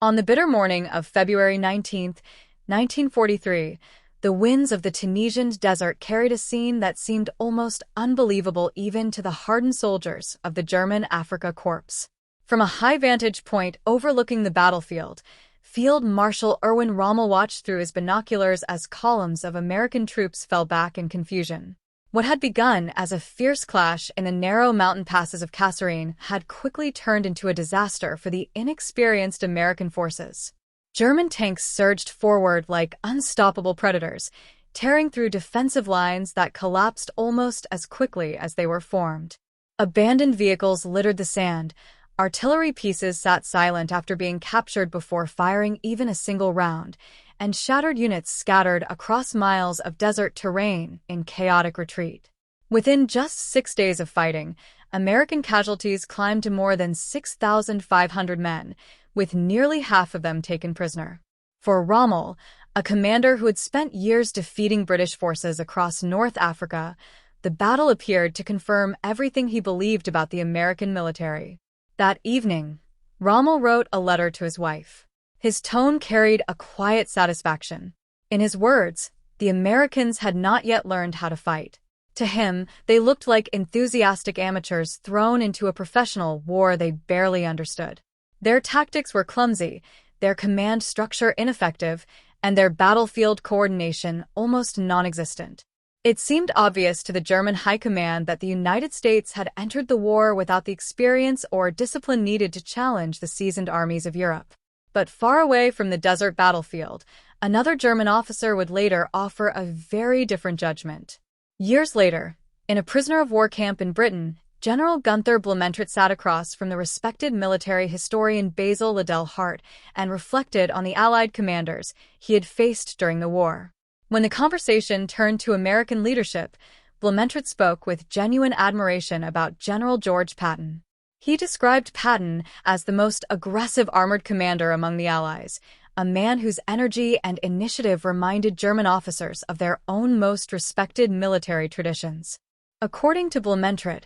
On the bitter morning of February 19th, 1943, the winds of the Tunisian desert carried a scene that seemed almost unbelievable even to the hardened soldiers of the German Afrika Korps. From a high vantage point overlooking the battlefield, Field Marshal Erwin Rommel watched through his binoculars as columns of American troops fell back in confusion. What had begun as a fierce clash in the narrow mountain passes of Kasserine had quickly turned into a disaster for the inexperienced American forces. German tanks surged forward like unstoppable predators, tearing through defensive lines that collapsed almost as quickly as they were formed. Abandoned vehicles littered the sand. Artillery pieces sat silent after being captured before firing even a single round, and shattered units scattered across miles of desert terrain in chaotic retreat. Within just 6 days of fighting, American casualties climbed to more than 6,500 men, with nearly half of them taken prisoner. For Rommel, a commander who had spent years defeating British forces across North Africa, the battle appeared to confirm everything he believed about the American military. That evening, Rommel wrote a letter to his wife. His tone carried a quiet satisfaction. In his words, the Americans had not yet learned how to fight. To him, they looked like enthusiastic amateurs thrown into a professional war they barely understood. Their tactics were clumsy, their command structure ineffective, and their battlefield coordination almost non-existent. It seemed obvious to the German high command that the United States had entered the war without the experience or discipline needed to challenge the seasoned armies of Europe. But far away from the desert battlefield, another German officer would later offer a very different judgment. Years later, in a prisoner of war camp in Britain, General Gunther Blumentritt sat across from the respected military historian Basil Liddell Hart and reflected on the Allied commanders he had faced during the war. When the conversation turned to American leadership, Blumentritt spoke with genuine admiration about General George Patton. He described Patton as the most aggressive armored commander among the Allies, a man whose energy and initiative reminded German officers of their own most respected military traditions. According to Blumentritt,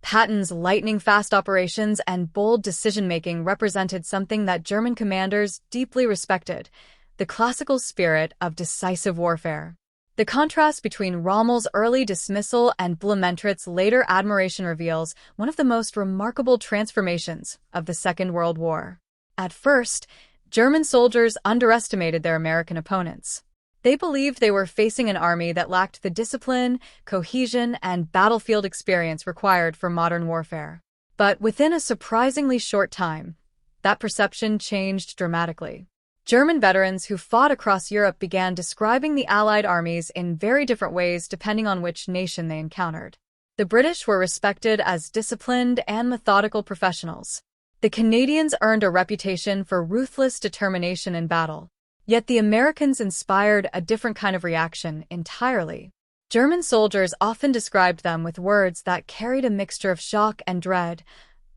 Patton's lightning-fast operations and bold decision-making represented something that German commanders deeply respected: the classical spirit of decisive warfare. The contrast between Rommel's early dismissal and Blumentritt's later admiration reveals one of the most remarkable transformations of the Second World War. At first, German soldiers underestimated their American opponents. They believed they were facing an army that lacked the discipline, cohesion, and battlefield experience required for modern warfare. But within a surprisingly short time, that perception changed dramatically. German veterans who fought across Europe began describing the Allied armies in very different ways depending on which nation they encountered. The British were respected as disciplined and methodical professionals. The Canadians earned a reputation for ruthless determination in battle. Yet the Americans inspired a different kind of reaction entirely. German soldiers often described them with words that carried a mixture of shock and dread: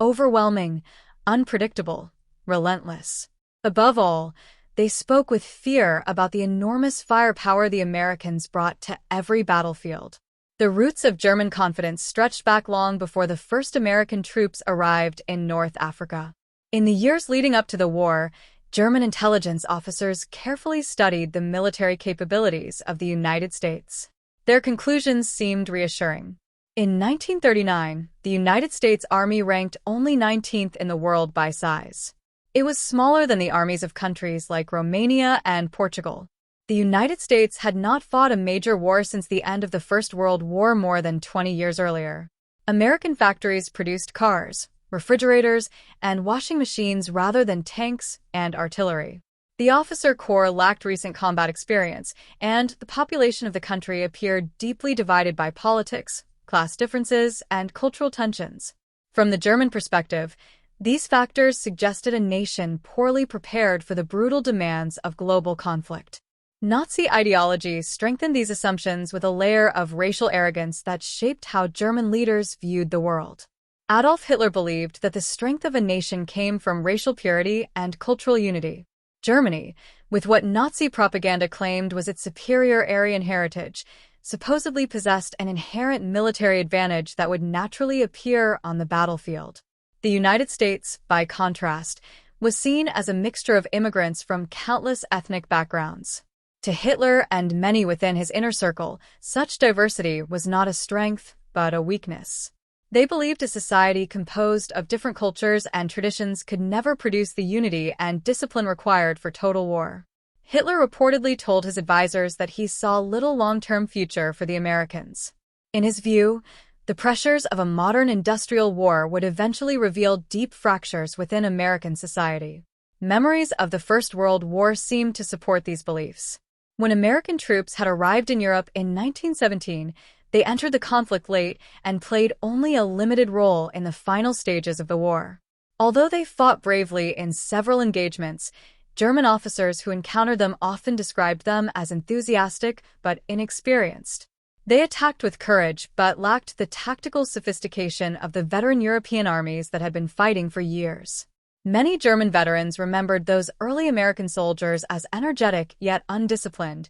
overwhelming, unpredictable, relentless. Above all, they spoke with fear about the enormous firepower the Americans brought to every battlefield. The roots of German confidence stretched back long before the first American troops arrived in North Africa. In the years leading up to the war, German intelligence officers carefully studied the military capabilities of the United States. Their conclusions seemed reassuring. In 1939, the United States Army ranked only 19th in the world by size. It was smaller than the armies of countries like Romania and Portugal. The United States had not fought a major war since the end of the First World War more than 20 years earlier. American factories produced cars, refrigerators, and washing machines rather than tanks and artillery. The officer corps lacked recent combat experience, and the population of the country appeared deeply divided by politics, class differences, and cultural tensions. From the German perspective, these factors suggested a nation poorly prepared for the brutal demands of global conflict. Nazi ideology strengthened these assumptions with a layer of racial arrogance that shaped how German leaders viewed the world. Adolf Hitler believed that the strength of a nation came from racial purity and cultural unity. Germany, with what Nazi propaganda claimed was its superior Aryan heritage, supposedly possessed an inherent military advantage that would naturally appear on the battlefield. The United States, by contrast, was seen as a mixture of immigrants from countless ethnic backgrounds. To Hitler and many within his inner circle, such diversity was not a strength, but a weakness. They believed a society composed of different cultures and traditions could never produce the unity and discipline required for total war. Hitler reportedly told his advisors that he saw little long-term future for the Americans. In his view, the pressures of a modern industrial war would eventually reveal deep fractures within American society. Memories of the First World War seemed to support these beliefs. When American troops had arrived in Europe in 1917, they entered the conflict late and played only a limited role in the final stages of the war. Although they fought bravely in several engagements, German officers who encountered them often described them as enthusiastic but inexperienced. They attacked with courage but lacked the tactical sophistication of the veteran European armies that had been fighting for years. Many German veterans remembered those early American soldiers as energetic yet undisciplined,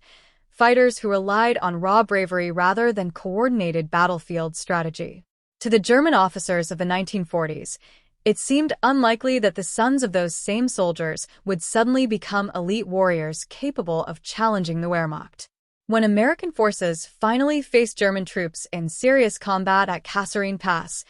fighters who relied on raw bravery rather than coordinated battlefield strategy. To the German officers of the 1940s, it seemed unlikely that the sons of those same soldiers would suddenly become elite warriors capable of challenging the Wehrmacht. When American forces finally faced German troops in serious combat at Kasserine Pass,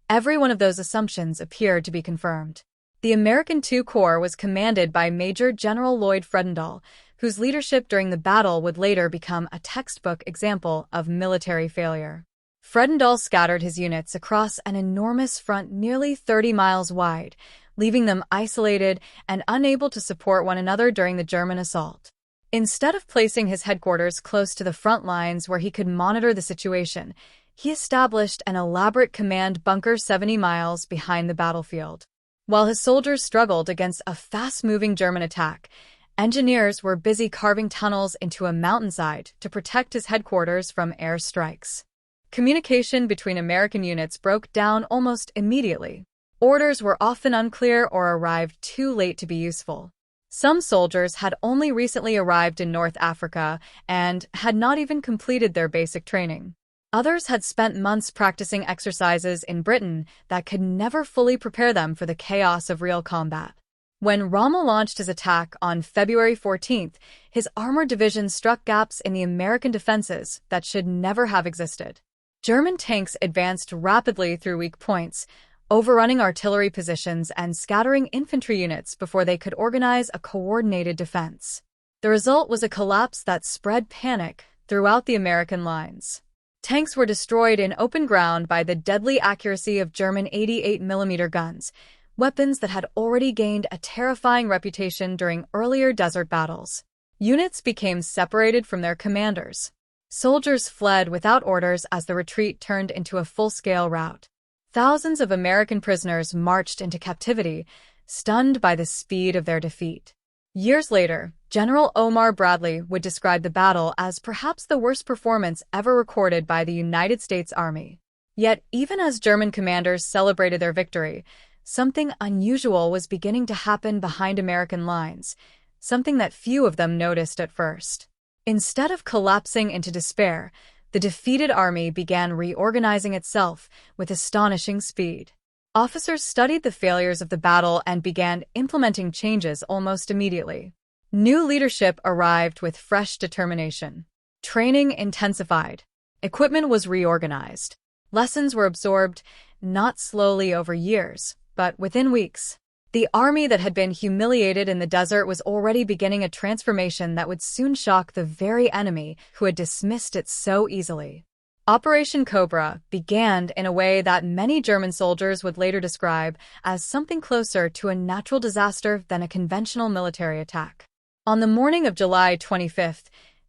every one of those assumptions appeared to be confirmed. The American II Corps was commanded by Major General Lloyd Fredendall, whose leadership during the battle would later become a textbook example of military failure. Fredendall scattered his units across an enormous front nearly 30 miles wide, leaving them isolated and unable to support one another during the German assault. Instead of placing his headquarters close to the front lines where he could monitor the situation, he established an elaborate command bunker 70 miles behind the battlefield. While his soldiers struggled against a fast-moving German attack, engineers were busy carving tunnels into a mountainside to protect his headquarters from air strikes. Communication between American units broke down almost immediately. Orders were often unclear or arrived too late to be useful. Some soldiers had only recently arrived in North Africa and had not even completed their basic training. Others had spent months practicing exercises in Britain that could never fully prepare them for the chaos of real combat. When Rommel launched his attack on February 14th, his armored division struck gaps in the American defenses that should never have existed. German tanks advanced rapidly through weak points, overrunning artillery positions and scattering infantry units before they could organize a coordinated defense. The result was a collapse that spread panic throughout the American lines. Tanks were destroyed in open ground by the deadly accuracy of German 88mm guns, weapons that had already gained a terrifying reputation during earlier desert battles. Units became separated from their commanders. Soldiers fled without orders as the retreat turned into a full-scale rout. Thousands of American prisoners marched into captivity, stunned by the speed of their defeat. Years later, General Omar Bradley would describe the battle as perhaps the worst performance ever recorded by the United States Army. Yet, even as German commanders celebrated their victory, something unusual was beginning to happen behind American lines, something that few of them noticed at first. Instead of collapsing into despair, the defeated army began reorganizing itself with astonishing speed. Officers studied the failures of the battle and began implementing changes almost immediately. New leadership arrived with fresh determination. Training intensified. Equipment was reorganized. Lessons were absorbed, not slowly over years, but within weeks. The army that had been humiliated in the desert was already beginning a transformation that would soon shock the very enemy who had dismissed it so easily. Operation Cobra began in a way that many German soldiers would later describe as something closer to a natural disaster than a conventional military attack. On the morning of July 25,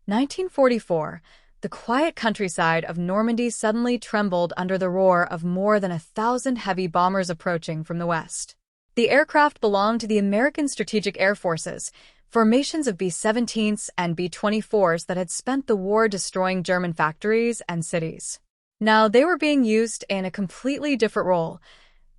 1944, the quiet countryside of Normandy suddenly trembled under the roar of more than 1,000 heavy bombers approaching from the west. The aircraft belonged to the American Strategic Air Forces, formations of B-17s and B-24s that had spent the war destroying German factories and cities. Now they were being used in a completely different role,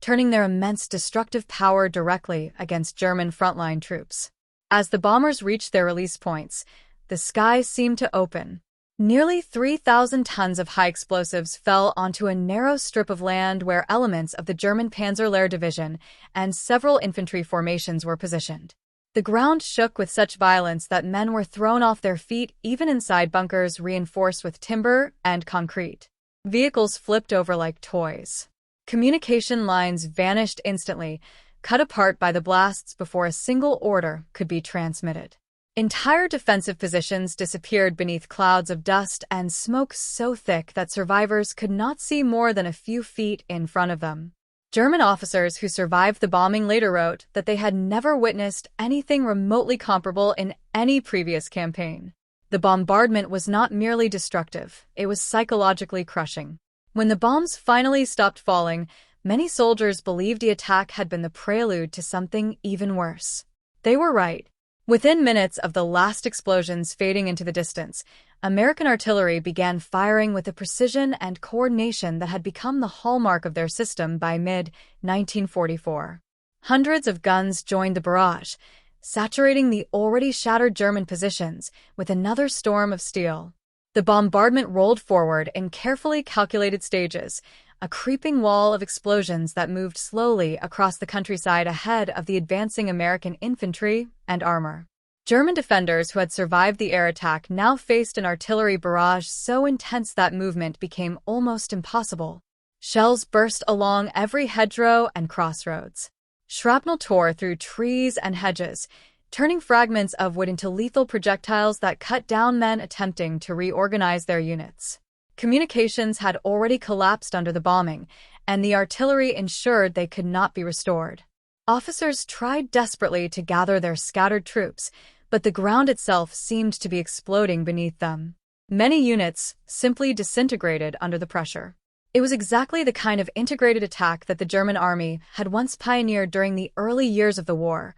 turning their immense destructive power directly against German frontline troops. As the bombers reached their release points, the skies seemed to open. Nearly 3,000 tons of high explosives fell onto a narrow strip of land where elements of the German Panzerlehr Division and several infantry formations were positioned. The ground shook with such violence that men were thrown off their feet even inside bunkers reinforced with timber and concrete. Vehicles flipped over like toys. Communication lines vanished instantly, cut apart by the blasts before a single order could be transmitted. Entire defensive positions disappeared beneath clouds of dust and smoke so thick that survivors could not see more than a few feet in front of them. German officers who survived the bombing later wrote that they had never witnessed anything remotely comparable in any previous campaign. The bombardment was not merely destructive, it was psychologically crushing. When the bombs finally stopped falling, many soldiers believed the attack had been the prelude to something even worse. They were right. Within minutes of the last explosions fading into the distance, American artillery began firing with a precision and coordination that had become the hallmark of their system by mid-1944. Hundreds of guns joined the barrage, saturating the already shattered German positions with another storm of steel. The bombardment rolled forward in carefully calculated stages, a creeping wall of explosions that moved slowly across the countryside ahead of the advancing American infantry and armor. German defenders who had survived the air attack now faced an artillery barrage so intense that movement became almost impossible. Shells burst along every hedgerow and crossroads. Shrapnel tore through trees and hedges, turning fragments of wood into lethal projectiles that cut down men attempting to reorganize their units. Communications had already collapsed under the bombing, and the artillery ensured they could not be restored. Officers tried desperately to gather their scattered troops, but the ground itself seemed to be exploding beneath them. Many units simply disintegrated under the pressure. It was exactly the kind of integrated attack that the German army had once pioneered during the early years of the war,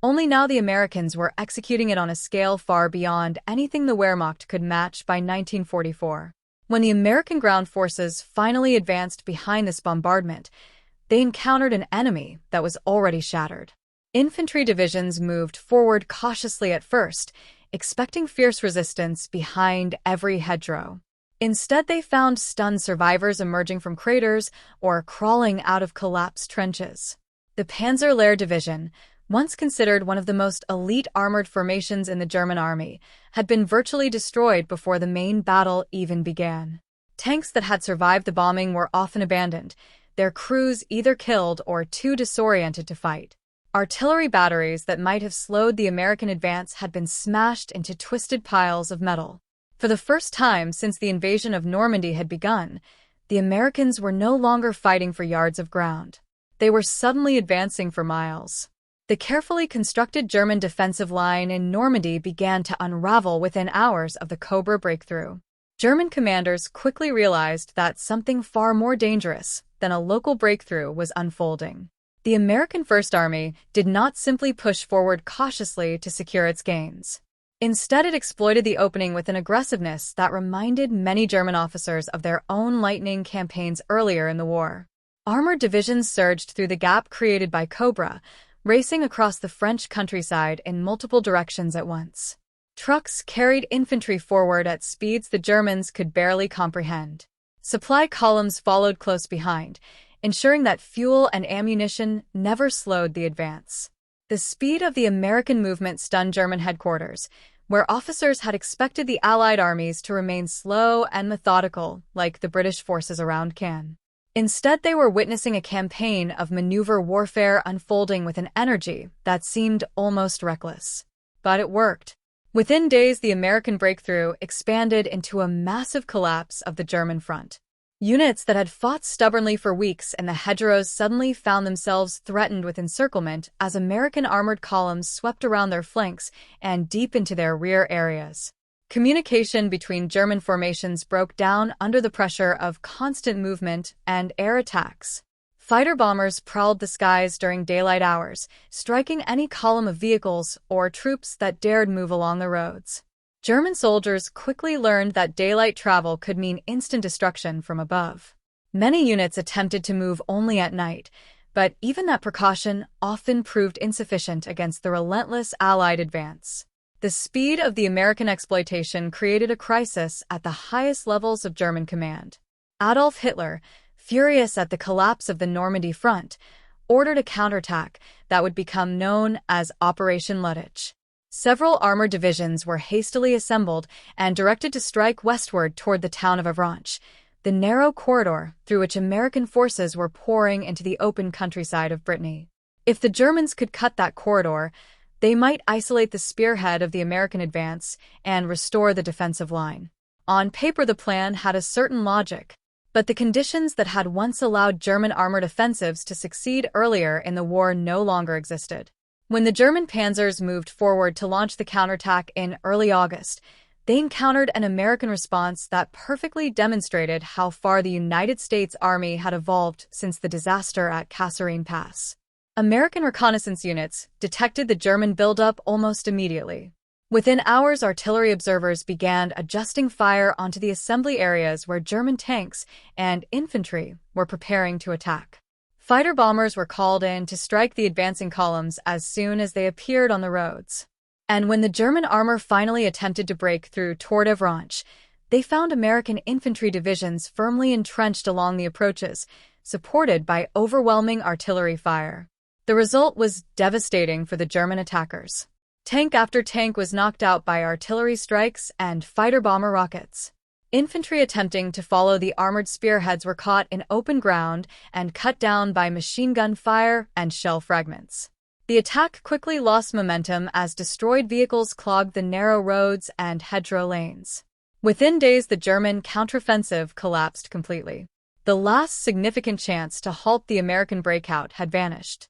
only now the Americans were executing it on a scale far beyond anything the Wehrmacht could match by 1944. When the American ground forces finally advanced behind this bombardment, they encountered an enemy that was already shattered. Infantry divisions moved forward cautiously at first, expecting fierce resistance behind every hedgerow. Instead, they found stunned survivors emerging from craters or crawling out of collapsed trenches. The Panzerlehr Division, once considered one of the most elite armored formations in the German army, had been virtually destroyed before the main battle even began. Tanks that had survived the bombing were often abandoned, their crews either killed or too disoriented to fight. Artillery batteries that might have slowed the American advance had been smashed into twisted piles of metal. For the first time since the invasion of Normandy had begun, the Americans were no longer fighting for yards of ground. They were suddenly advancing for miles. The carefully constructed German defensive line in Normandy began to unravel within hours of the Cobra breakthrough. German commanders quickly realized that something far more dangerous than a local breakthrough was unfolding. The American First Army did not simply push forward cautiously to secure its gains. Instead, it exploited the opening with an aggressiveness that reminded many German officers of their own lightning campaigns earlier in the war. Armored divisions surged through the gap created by Cobra, racing across the French countryside in multiple directions at once. Trucks carried infantry forward at speeds the Germans could barely comprehend. Supply columns followed close behind, ensuring that fuel and ammunition never slowed the advance. The speed of the American movement stunned German headquarters, where officers had expected the Allied armies to remain slow and methodical like the British forces around Cannes. Instead, they were witnessing a campaign of maneuver warfare unfolding with an energy that seemed almost reckless. But it worked. Within days, the American breakthrough expanded into a massive collapse of the German front. Units that had fought stubbornly for weeks in the hedgerows suddenly found themselves threatened with encirclement as American armored columns swept around their flanks and deep into their rear areas. Communication between German formations broke down under the pressure of constant movement and air attacks. Fighter bombers prowled the skies during daylight hours, striking any column of vehicles or troops that dared move along the roads. German soldiers quickly learned that daylight travel could mean instant destruction from above. Many units attempted to move only at night, but even that precaution often proved insufficient against the relentless Allied advance. The speed of the American exploitation created a crisis at the highest levels of German command. Adolf Hitler, furious at the collapse of the Normandy front, ordered a counterattack that would become known as Operation Luttich. Several armored divisions were hastily assembled and directed to strike westward toward the town of Avranches, the narrow corridor through which American forces were pouring into the open countryside of Brittany. If the Germans could cut that corridor, they might isolate the spearhead of the American advance and restore the defensive line. On paper, the plan had a certain logic, but the conditions that had once allowed German armored offensives to succeed earlier in the war no longer existed. When the German panzers moved forward to launch the counterattack in early August, they encountered an American response that perfectly demonstrated how far the United States Army had evolved since the disaster at Kasserine Pass. American reconnaissance units detected the German buildup almost immediately. Within hours, artillery observers began adjusting fire onto the assembly areas where German tanks and infantry were preparing to attack. Fighter bombers were called in to strike the advancing columns as soon as they appeared on the roads. And when the German armor finally attempted to break through toward Avranches, they found American infantry divisions firmly entrenched along the approaches, supported by overwhelming artillery fire. The result was devastating for the German attackers. Tank after tank was knocked out by artillery strikes and fighter-bomber rockets. Infantry attempting to follow the armored spearheads were caught in open ground and cut down by machine gun fire and shell fragments. The attack quickly lost momentum as destroyed vehicles clogged the narrow roads and hedgerow lanes. Within days, the German counteroffensive collapsed completely. The last significant chance to halt the American breakout had vanished.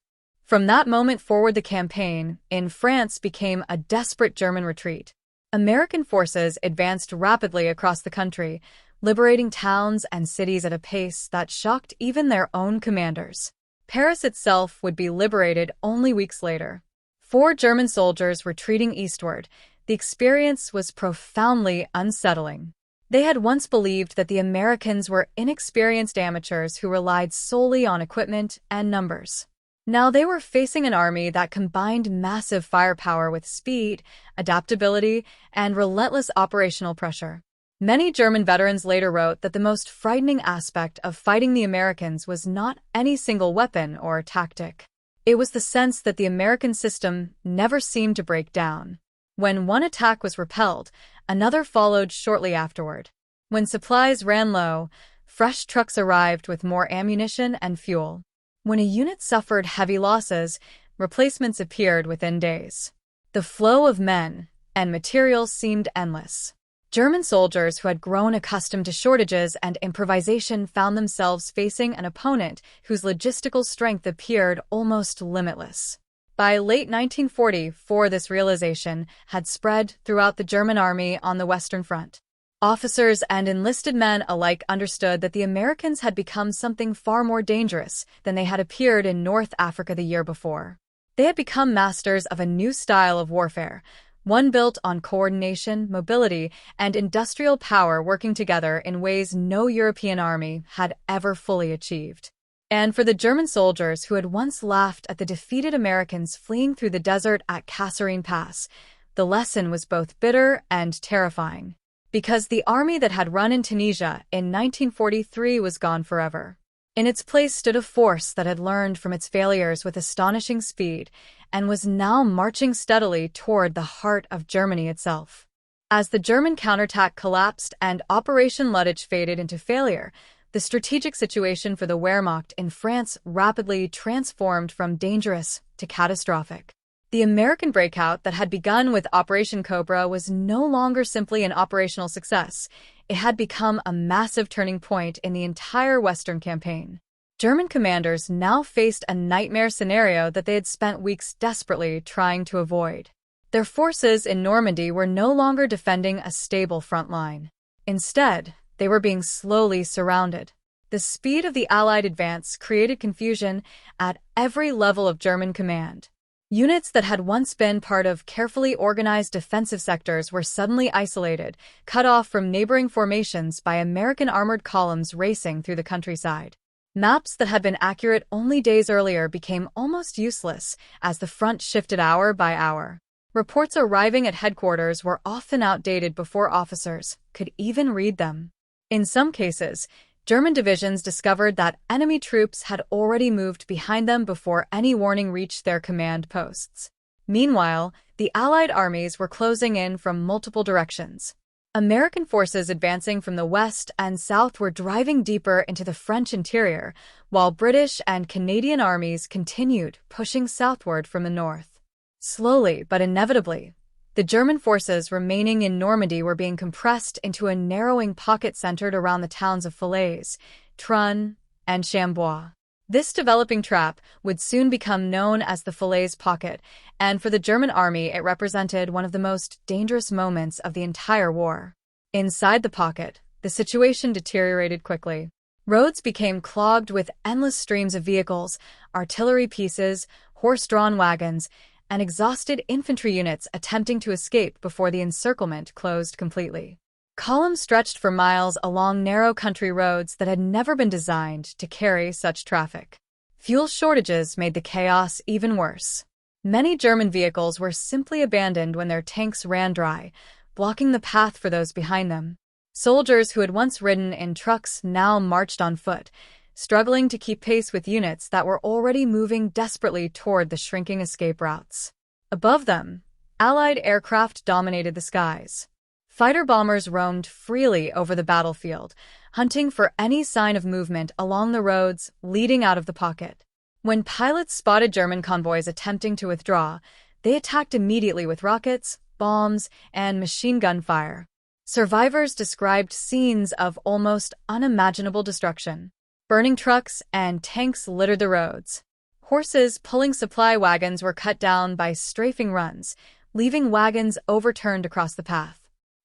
From that moment forward, the campaign in France became a desperate German retreat. American forces advanced rapidly across the country, liberating towns and cities at a pace that shocked even their own commanders. Paris itself would be liberated only weeks later. For German soldiers retreating eastward, the experience was profoundly unsettling. They had once believed that the Americans were inexperienced amateurs who relied solely on equipment and numbers. Now they were facing an army that combined massive firepower with speed, adaptability, and relentless operational pressure. Many German veterans later wrote that the most frightening aspect of fighting the Americans was not any single weapon or tactic. It was the sense that the American system never seemed to break down. When one attack was repelled, another followed shortly afterward. When supplies ran low, fresh trucks arrived with more ammunition and fuel. When a unit suffered heavy losses, replacements appeared within days. The flow of men and materials seemed endless. German soldiers who had grown accustomed to shortages and improvisation found themselves facing an opponent whose logistical strength appeared almost limitless. By late 1944, this realization had spread throughout the German army on the Western Front. Officers and enlisted men alike understood that the Americans had become something far more dangerous than they had appeared in North Africa the year before. They had become masters of a new style of warfare, one built on coordination, mobility, and industrial power working together in ways no European army had ever fully achieved. And for the German soldiers who had once laughed at the defeated Americans fleeing through the desert at Kasserine Pass, the lesson was both bitter and terrifying. Because the army that had run in Tunisia in 1943 was gone forever. In its place stood a force that had learned from its failures with astonishing speed and was now marching steadily toward the heart of Germany itself. As the German counterattack collapsed and Operation Luttich faded into failure, the strategic situation for the Wehrmacht in France rapidly transformed from dangerous to catastrophic. The American breakout that had begun with Operation Cobra was no longer simply an operational success. It had become a massive turning point in the entire Western campaign. German commanders now faced a nightmare scenario that they had spent weeks desperately trying to avoid. Their forces in Normandy were no longer defending a stable front line. Instead, they were being slowly surrounded. The speed of the Allied advance created confusion at every level of German command. Units that had once been part of carefully organized defensive sectors were suddenly isolated, cut off from neighboring formations by American armored columns racing through the countryside. Maps that had been accurate only days earlier became almost useless as the front shifted hour by hour. Reports arriving at headquarters were often outdated before officers could even read them. In some cases, German divisions discovered that enemy troops had already moved behind them before any warning reached their command posts. Meanwhile, the Allied armies were closing in from multiple directions. American forces advancing from the west and south were driving deeper into the French interior, while British and Canadian armies continued pushing southward from the north. Slowly but inevitably, the German forces remaining in Normandy were being compressed into a narrowing pocket centered around the towns of Falaise, Trun, and Chambois. This developing trap would soon become known as the Falaise Pocket, and for the German army it represented one of the most dangerous moments of the entire war. Inside the pocket, the situation deteriorated quickly. Roads became clogged with endless streams of vehicles, artillery pieces, horse-drawn wagons, and exhausted infantry units attempting to escape before the encirclement closed completely. Columns stretched for miles along narrow country roads that had never been designed to carry such traffic. Fuel shortages made the chaos even worse. Many German vehicles were simply abandoned when their tanks ran dry, blocking the path for those behind them. Soldiers who had once ridden in trucks now marched on foot, struggling to keep pace with units that were already moving desperately toward the shrinking escape routes. Above them, Allied aircraft dominated the skies. Fighter bombers roamed freely over the battlefield, hunting for any sign of movement along the roads leading out of the pocket. When pilots spotted German convoys attempting to withdraw, they attacked immediately with rockets, bombs, and machine gun fire. Survivors described scenes of almost unimaginable destruction. Burning trucks and tanks littered the roads. Horses pulling supply wagons were cut down by strafing runs, leaving wagons overturned across the path.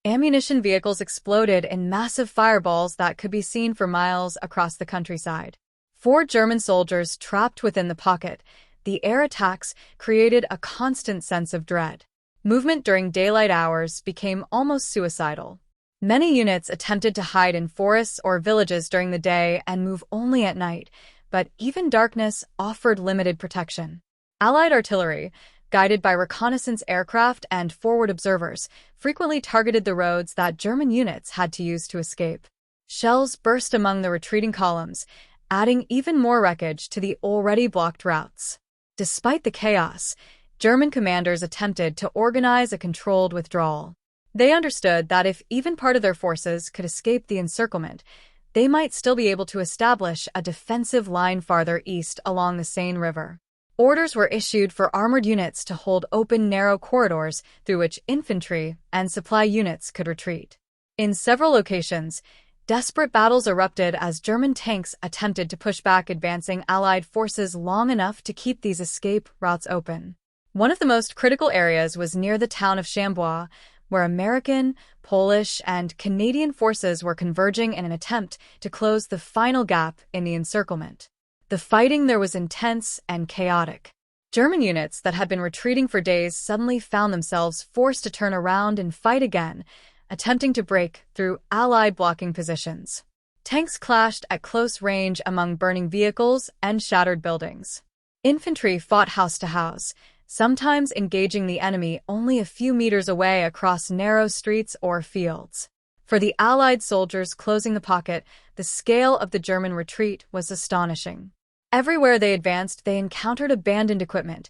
Ammunition vehicles exploded in massive fireballs that could be seen for miles across the countryside. For German soldiers trapped within the pocket, the air attacks created a constant sense of dread. Movement during daylight hours became almost suicidal. Many units attempted to hide in forests or villages during the day and move only at night, but even darkness offered limited protection. Allied artillery, guided by reconnaissance aircraft and forward observers, frequently targeted the roads that German units had to use to escape. Shells burst among the retreating columns, adding even more wreckage to the already blocked routes. Despite the chaos, German commanders attempted to organize a controlled withdrawal. They understood that if even part of their forces could escape the encirclement, they might still be able to establish a defensive line farther east along the Seine River. Orders were issued for armored units to hold open narrow corridors through which infantry and supply units could retreat. In several locations, desperate battles erupted as German tanks attempted to push back advancing Allied forces long enough to keep these escape routes open. One of the most critical areas was near the town of Chambois, where American, Polish, and Canadian forces were converging in an attempt to close the final gap in the encirclement. The fighting there was intense and chaotic. German units that had been retreating for days suddenly found themselves forced to turn around and fight again, attempting to break through Allied blocking positions. Tanks clashed at close range among burning vehicles and shattered buildings. Infantry fought house to house, sometimes engaging the enemy only a few meters away across narrow streets or fields. For the Allied soldiers closing the pocket, the scale of the German retreat was astonishing. Everywhere they advanced, they encountered abandoned equipment,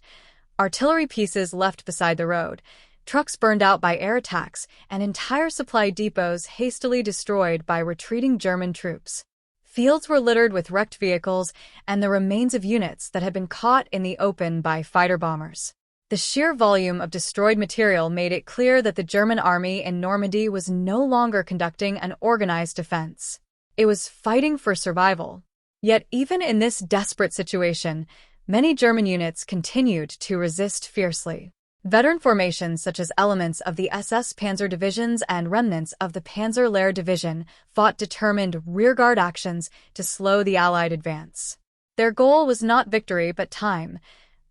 artillery pieces left beside the road, trucks burned out by air attacks, and entire supply depots hastily destroyed by retreating German troops. Fields were littered with wrecked vehicles and the remains of units that had been caught in the open by fighter bombers. The sheer volume of destroyed material made it clear that the German army in Normandy was no longer conducting an organized defense. It was fighting for survival. Yet even in this desperate situation, many German units continued to resist fiercely. Veteran formations such as elements of the SS Panzer divisions and remnants of the Panzer-Lehr division fought determined rearguard actions to slow the Allied advance. Their goal was not victory but time.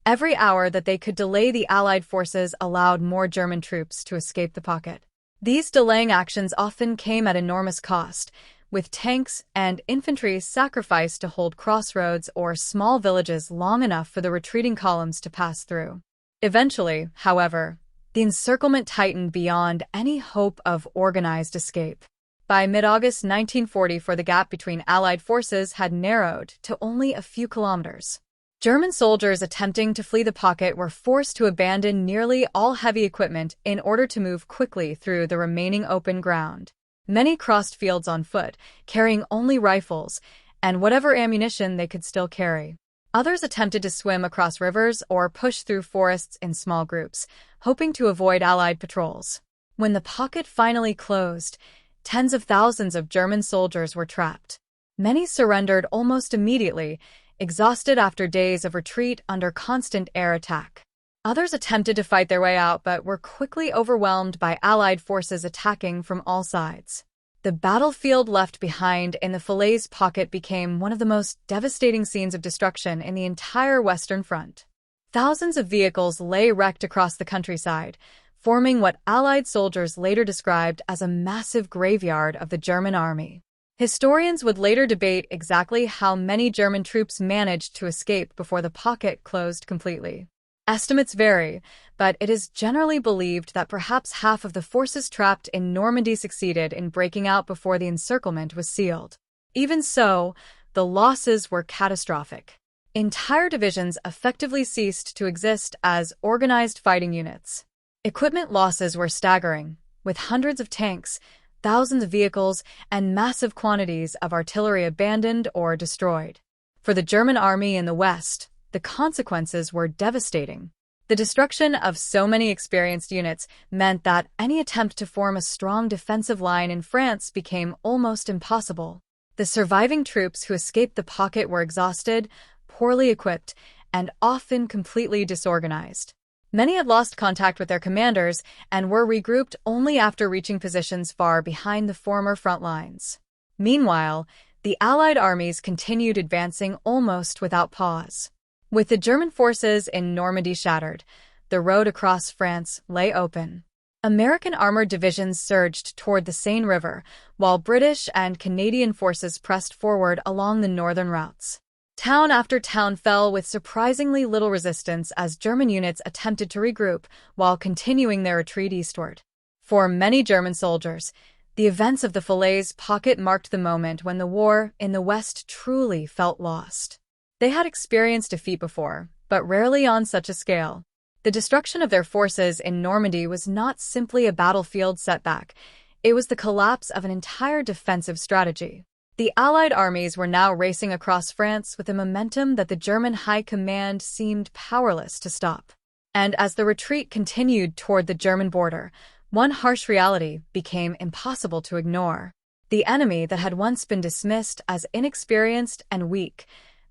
Every hour that they could delay the Allied forces allowed more German troops to escape the pocket. These delaying actions often came at enormous cost, with tanks and infantry sacrificed to hold crossroads or small villages long enough for the retreating columns to pass through. Eventually, however, The encirclement tightened beyond any hope of organized escape. By mid-August 1944, the gap between Allied forces had narrowed to only a few kilometers. German soldiers attempting to flee the pocket were forced to abandon nearly all heavy equipment in order to move quickly through the remaining open ground. Many crossed fields on foot, carrying only rifles and whatever ammunition they could still carry. Others attempted to swim across rivers or push through forests in small groups, hoping to avoid Allied patrols. When the pocket finally closed, tens of thousands of German soldiers were trapped. Many surrendered almost immediately, exhausted after days of retreat under constant air attack. Others attempted to fight their way out but were quickly overwhelmed by Allied forces attacking from all sides. The battlefield left behind in the Falaise pocket became one of the most devastating scenes of destruction in the entire Western Front. Thousands of vehicles lay wrecked across the countryside, forming what Allied soldiers later described as a massive graveyard of the German army. Historians would later debate exactly how many German troops managed to escape before the pocket closed completely. Estimates vary, but it is generally believed that perhaps half of the forces trapped in Normandy succeeded in breaking out before the encirclement was sealed. Even so, the losses were catastrophic. Entire divisions effectively ceased to exist as organized fighting units. Equipment losses were staggering, with hundreds of tanks, thousands of vehicles, and massive quantities of artillery abandoned or destroyed. For the German army in the West, the consequences were devastating. The destruction of so many experienced units meant that any attempt to form a strong defensive line in France became almost impossible. The surviving troops who escaped the pocket were exhausted, poorly equipped, and often completely disorganized. Many had lost contact with their commanders and were regrouped only after reaching positions far behind the former front lines. Meanwhile, the Allied armies continued advancing almost without pause. With the German forces in Normandy shattered, the road across France lay open. American armored divisions surged toward the Seine River, while British and Canadian forces pressed forward along the northern routes. Town after town fell with surprisingly little resistance as German units attempted to regroup while continuing their retreat eastward. For many German soldiers, the events of the Falaise pocket marked the moment when the war in the West truly felt lost. They had experienced defeat before, but rarely on such a scale. The destruction of their forces in Normandy was not simply a battlefield setback, it was the collapse of an entire defensive strategy. The Allied armies were now racing across France with a momentum that the German high command seemed powerless to stop. And as the retreat continued toward the German border, one harsh reality became impossible to ignore. The enemy that had once been dismissed as inexperienced and weak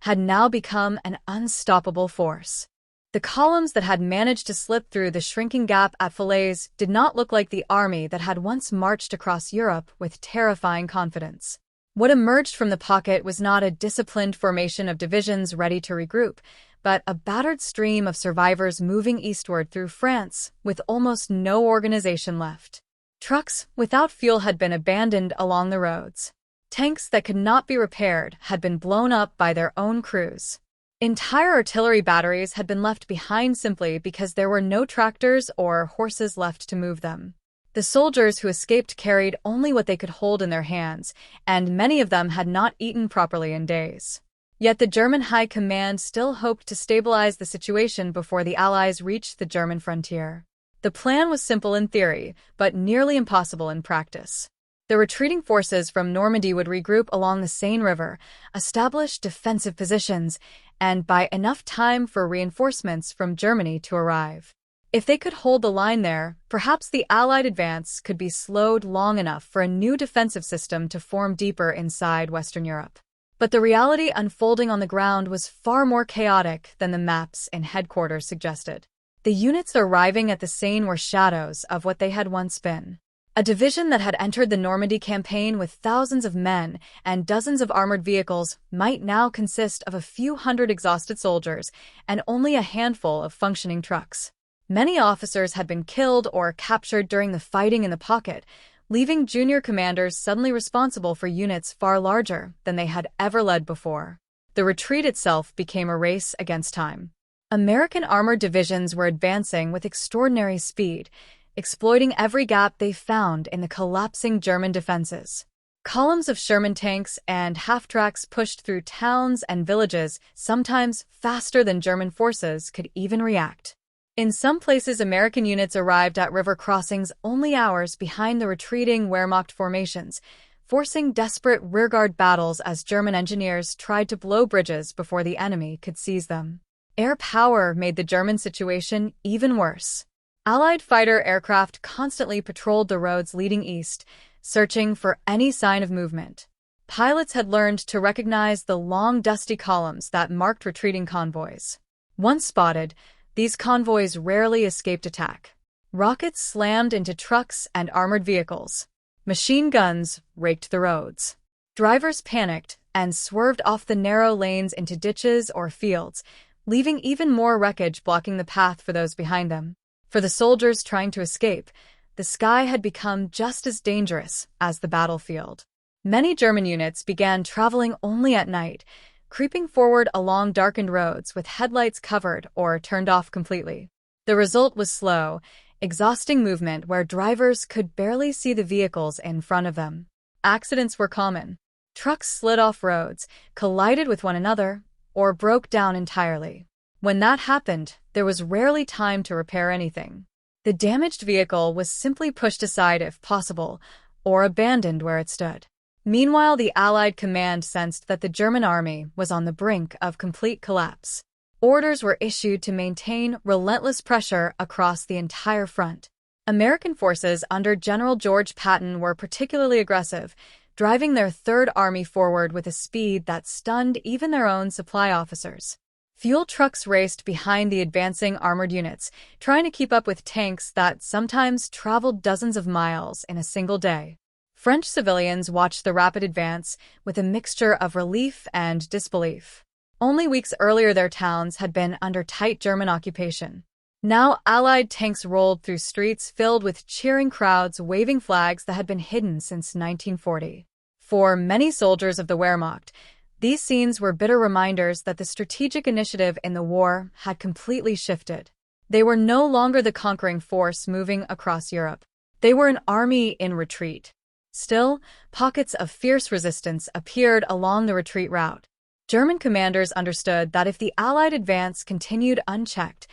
had now become an unstoppable force. The columns that had managed to slip through the shrinking gap at Falaise did not look like the army that had once marched across Europe with terrifying confidence. What emerged from the pocket was not a disciplined formation of divisions ready to regroup, but a battered stream of survivors moving eastward through France with almost no organization left. Trucks without fuel had been abandoned along the roads. Tanks that could not be repaired had been blown up by their own crews. Entire artillery batteries had been left behind simply because there were no tractors or horses left to move them. The soldiers who escaped carried only what they could hold in their hands, and many of them had not eaten properly in days. Yet the German high command still hoped to stabilize the situation before the Allies reached the German frontier. The plan was simple in theory, but nearly impossible in practice. The retreating forces from Normandy would regroup along the Seine River, establish defensive positions, and buy enough time for reinforcements from Germany to arrive. If they could hold the line there, perhaps the Allied advance could be slowed long enough for a new defensive system to form deeper inside Western Europe. But the reality unfolding on the ground was far more chaotic than the maps in headquarters suggested. The units arriving at the Seine were shadows of what they had once been. A division that had entered the Normandy campaign with thousands of men and dozens of armored vehicles might now consist of a few hundred exhausted soldiers and only a handful of functioning trucks. Many officers had been killed or captured during the fighting in the pocket, leaving junior commanders suddenly responsible for units far larger than they had ever led before. The retreat itself became a race against time. American armored divisions were advancing with extraordinary speed, exploiting every gap they found in the collapsing German defenses. Columns of Sherman tanks and half-tracks pushed through towns and villages, sometimes faster than German forces could even react. In some places, American units arrived at river crossings only hours behind the retreating Wehrmacht formations, forcing desperate rearguard battles as German engineers tried to blow bridges before the enemy could seize them. Air power made the German situation even worse. Allied fighter aircraft constantly patrolled the roads leading east, searching for any sign of movement. Pilots had learned to recognize the long, dusty columns that marked retreating convoys. Once spotted, these convoys rarely escaped attack. Rockets slammed into trucks and armored vehicles. Machine guns raked the roads. Drivers panicked and swerved off the narrow lanes into ditches or fields, leaving even more wreckage blocking the path for those behind them. For the soldiers trying to escape, the sky had become just as dangerous as the battlefield. Many German units began traveling only at night, creeping forward along darkened roads with headlights covered or turned off completely. The result was slow, exhausting movement where drivers could barely see the vehicles in front of them. Accidents were common. Trucks slid off roads, collided with one another, or broke down entirely. When that happened, there was rarely time to repair anything. The damaged vehicle was simply pushed aside if possible, or abandoned where it stood. Meanwhile, the Allied command sensed that the German army was on the brink of complete collapse. Orders were issued to maintain relentless pressure across the entire front. American forces under General George Patton were particularly aggressive, driving their Third Army forward with a speed that stunned even their own supply officers. Fuel trucks raced behind the advancing armored units, trying to keep up with tanks that sometimes traveled dozens of miles in a single day. French civilians watched the rapid advance with a mixture of relief and disbelief. Only weeks earlier, their towns had been under tight German occupation. Now, Allied tanks rolled through streets filled with cheering crowds waving flags that had been hidden since 1940. For many soldiers of the Wehrmacht, these scenes were bitter reminders that the strategic initiative in the war had completely shifted. They were no longer the conquering force moving across Europe. They were an army in retreat. Still, pockets of fierce resistance appeared along the retreat route. German commanders understood that if the Allied advance continued unchecked,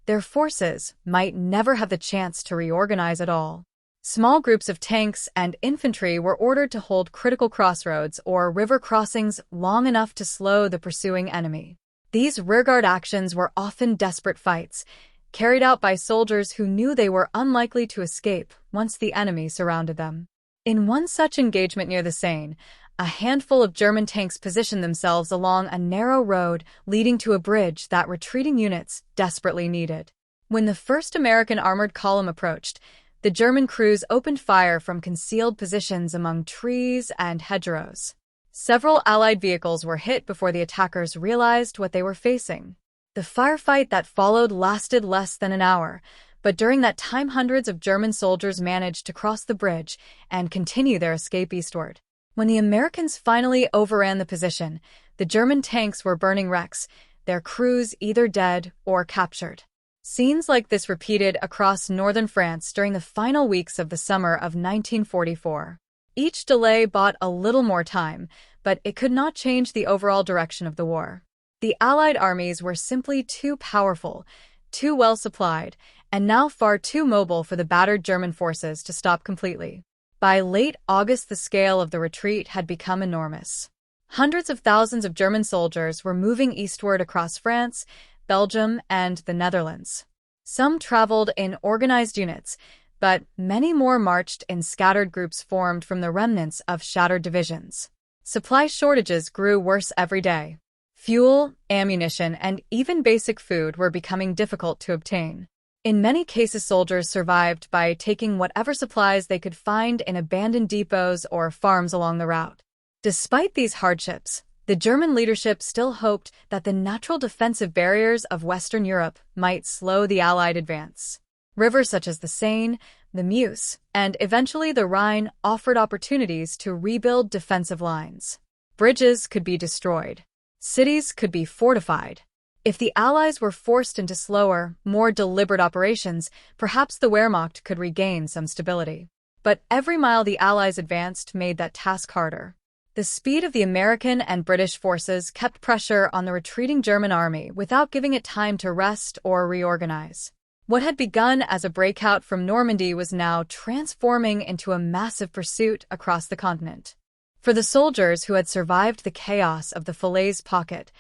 their forces might never have the chance to reorganize at all. Small groups of tanks and infantry were ordered to hold critical crossroads or river crossings long enough to slow the pursuing enemy. These rearguard actions were often desperate fights, carried out by soldiers who knew they were unlikely to escape once the enemy surrounded them. In one such engagement near the Seine, a handful of German tanks positioned themselves along a narrow road leading to a bridge that retreating units desperately needed. When the first American armored column approached, the German crews opened fire from concealed positions among trees and hedgerows. Several Allied vehicles were hit before the attackers realized what they were facing. The firefight that followed lasted less than an hour, but during that time hundreds of German soldiers managed to cross the bridge and continue their escape eastward. When the Americans finally overran the position, the German tanks were burning wrecks, their crews either dead or captured. Scenes like this repeated across northern France during the final weeks of the summer of 1944. Each delay bought a little more time, but it could not change the overall direction of the war. The Allied armies were simply too powerful, too well supplied, and now far too mobile for the battered German forces to stop completely. By late August, the scale of the retreat had become enormous. Hundreds of thousands of German soldiers were moving eastward across France, Belgium, and the Netherlands. Some traveled in organized units, but many more marched in scattered groups formed from the remnants of shattered divisions. Supply shortages grew worse every day. Fuel, ammunition, and even basic food were becoming difficult to obtain. In many cases, soldiers survived by taking whatever supplies they could find in abandoned depots or farms along the route. Despite these hardships, the German leadership still hoped that the natural defensive barriers of Western Europe might slow the Allied advance. Rivers such as the Seine, the Meuse, and eventually the Rhine offered opportunities to rebuild defensive lines. Bridges could be destroyed. Cities could be fortified. If the Allies were forced into slower, more deliberate operations, perhaps the Wehrmacht could regain some stability. But every mile the Allies advanced made that task harder. The speed of the American and British forces kept pressure on the retreating German army without giving it time to rest or reorganize. What had begun as a breakout from Normandy was now transforming into a massive pursuit across the continent. For the soldiers who had survived the chaos of the Falaise Pocket,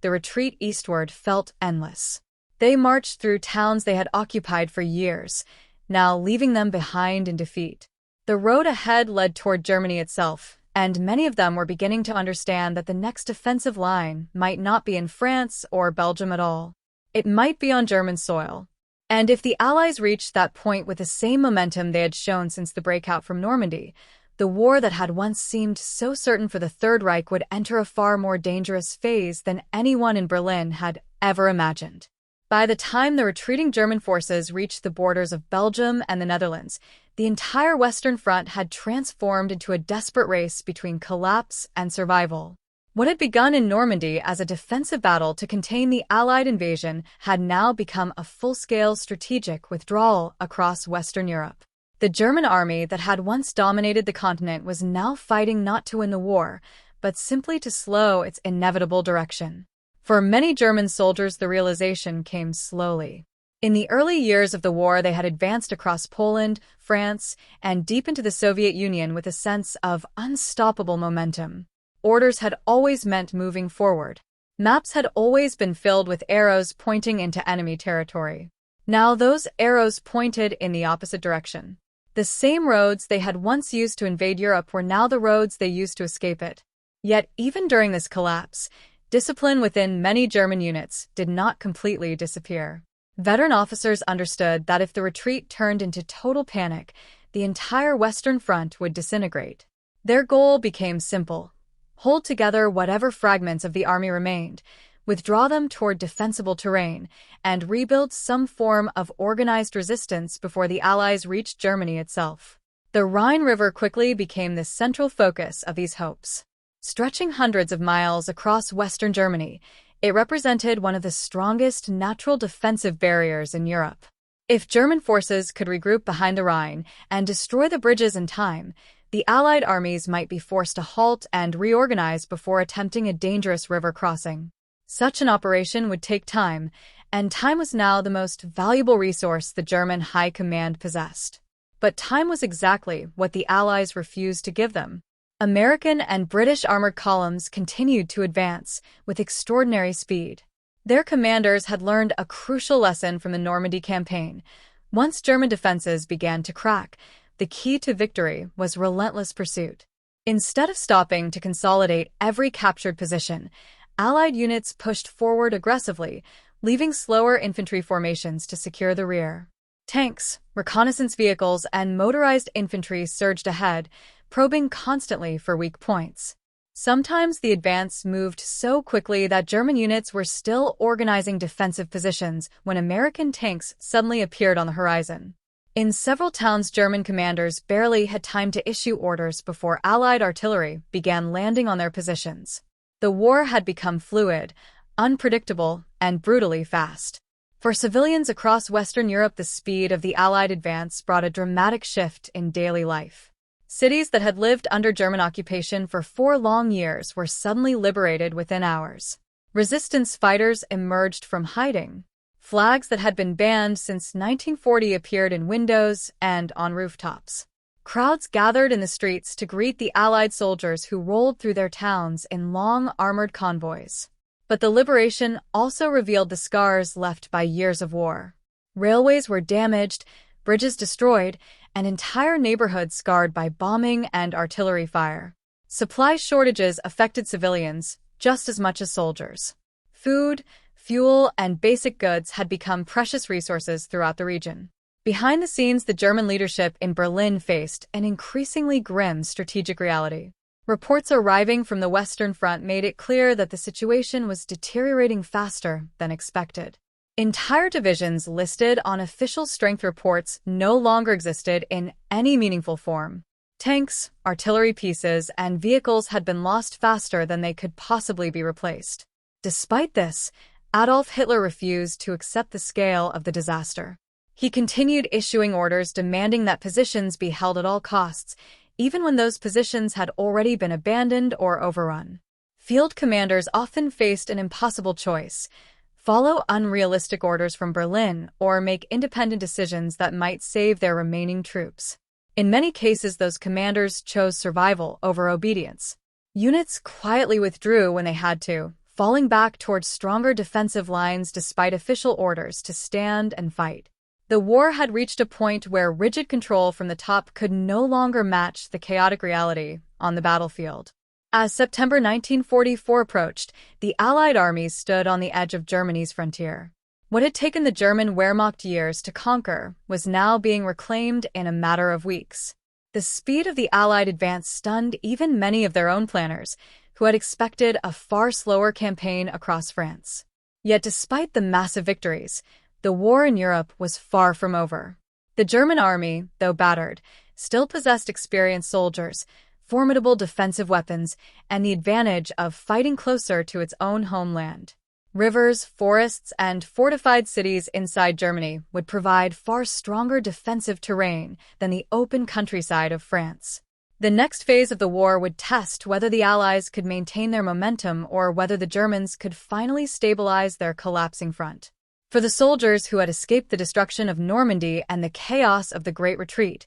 the retreat eastward felt endless. They marched through towns they had occupied for years, now leaving them behind in defeat. The road ahead led toward Germany itself, and many of them were beginning to understand that the next defensive line might not be in France or Belgium at all. It might be on German soil. And if the Allies reached that point with the same momentum they had shown since the breakout from Normandy, the war that had once seemed so certain for the Third Reich would enter a far more dangerous phase than anyone in Berlin had ever imagined. By the time the retreating German forces reached the borders of Belgium and the Netherlands, the entire Western Front had transformed into a desperate race between collapse and survival. What had begun in Normandy as a defensive battle to contain the Allied invasion had now become a full-scale strategic withdrawal across Western Europe. The German army that had once dominated the continent was now fighting not to win the war, but simply to slow its inevitable direction. For many German soldiers, the realization came slowly. In the early years of the war, they had advanced across Poland, France, and deep into the Soviet Union with a sense of unstoppable momentum. Orders had always meant moving forward. Maps had always been filled with arrows pointing into enemy territory. Now those arrows pointed in the opposite direction. The same roads they had once used to invade Europe were now the roads they used to escape it. Yet even during this collapse, discipline within many German units did not completely disappear. Veteran officers understood that if the retreat turned into total panic, the entire Western Front would disintegrate. Their goal became simple: hold together whatever fragments of the army remained, withdraw them toward defensible terrain, and rebuild some form of organized resistance before the Allies reached Germany itself. The Rhine River quickly became the central focus of these hopes. Stretching hundreds of miles across Western Germany, it represented one of the strongest natural defensive barriers in Europe. If German forces could regroup behind the Rhine and destroy the bridges in time, the Allied armies might be forced to halt and reorganize before attempting a dangerous river crossing. Such an operation would take time, and time was now the most valuable resource the German High Command possessed. But time was exactly what the Allies refused to give them. American and British armored columns continued to advance with extraordinary speed. Their commanders had learned a crucial lesson from the Normandy campaign. Once German defenses began to crack, the key to victory was relentless pursuit. Instead of stopping to consolidate every captured position, Allied units pushed forward aggressively, leaving slower infantry formations to secure the rear. Tanks, reconnaissance vehicles, and motorized infantry surged ahead, probing constantly for weak points. Sometimes the advance moved so quickly that German units were still organizing defensive positions when American tanks suddenly appeared on the horizon. In several towns, German commanders barely had time to issue orders before Allied artillery began landing on their positions. The war had become fluid, unpredictable, and brutally fast. For civilians across Western Europe, the speed of the Allied advance brought a dramatic shift in daily life. Cities that had lived under German occupation for 4 long years were suddenly liberated within hours. Resistance fighters emerged from hiding. Flags that had been banned since 1940 appeared in windows and on rooftops. Crowds gathered in the streets to greet the Allied soldiers who rolled through their towns in long armored convoys. But the liberation also revealed the scars left by years of war. Railways were damaged, bridges destroyed, and entire neighborhoods scarred by bombing and artillery fire. Supply shortages affected civilians just as much as soldiers. Food, fuel, and basic goods had become precious resources throughout the region. Behind the scenes, the German leadership in Berlin faced an increasingly grim strategic reality. Reports arriving from the Western Front made it clear that the situation was deteriorating faster than expected. Entire divisions listed on official strength reports no longer existed in any meaningful form. Tanks, artillery pieces, and vehicles had been lost faster than they could possibly be replaced. Despite this, Adolf Hitler refused to accept the scale of the disaster. He continued issuing orders demanding that positions be held at all costs, even when those positions had already been abandoned or overrun. Field commanders often faced an impossible choice: follow unrealistic orders from Berlin or make independent decisions that might save their remaining troops. In many cases, those commanders chose survival over obedience. Units quietly withdrew when they had to, falling back towards stronger defensive lines despite official orders to stand and fight. The war had reached a point where rigid control from the top could no longer match the chaotic reality on the battlefield. As September 1944 approached, the Allied armies stood on the edge of Germany's frontier. What had taken the German Wehrmacht years to conquer was now being reclaimed in a matter of weeks. The speed of the Allied advance stunned even many of their own planners, who had expected a far slower campaign across France. Yet despite the massive victories, the war in Europe was far from over. The German army, though battered, still possessed experienced soldiers, formidable defensive weapons, and the advantage of fighting closer to its own homeland. Rivers, forests, and fortified cities inside Germany would provide far stronger defensive terrain than the open countryside of France. The next phase of the war would test whether the Allies could maintain their momentum or whether the Germans could finally stabilize their collapsing front. For the soldiers who had escaped the destruction of Normandy and the chaos of the Great Retreat,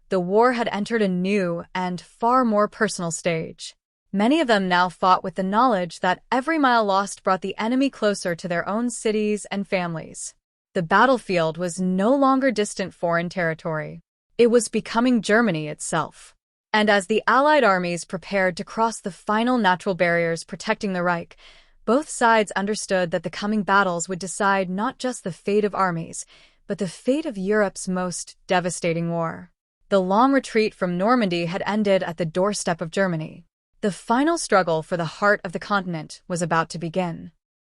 the war had entered a new and far more personal stage. Many of them now fought with the knowledge that every mile lost brought the enemy closer to their own cities and families. The battlefield was no longer distant foreign territory. It was becoming Germany itself. And as the Allied armies prepared to cross the final natural barriers protecting the Reich, both sides understood that the coming battles would decide not just the fate of armies, but the fate of Europe's most devastating war. The long retreat from Normandy had ended at the doorstep of Germany. The final struggle for the heart of the continent was about to begin.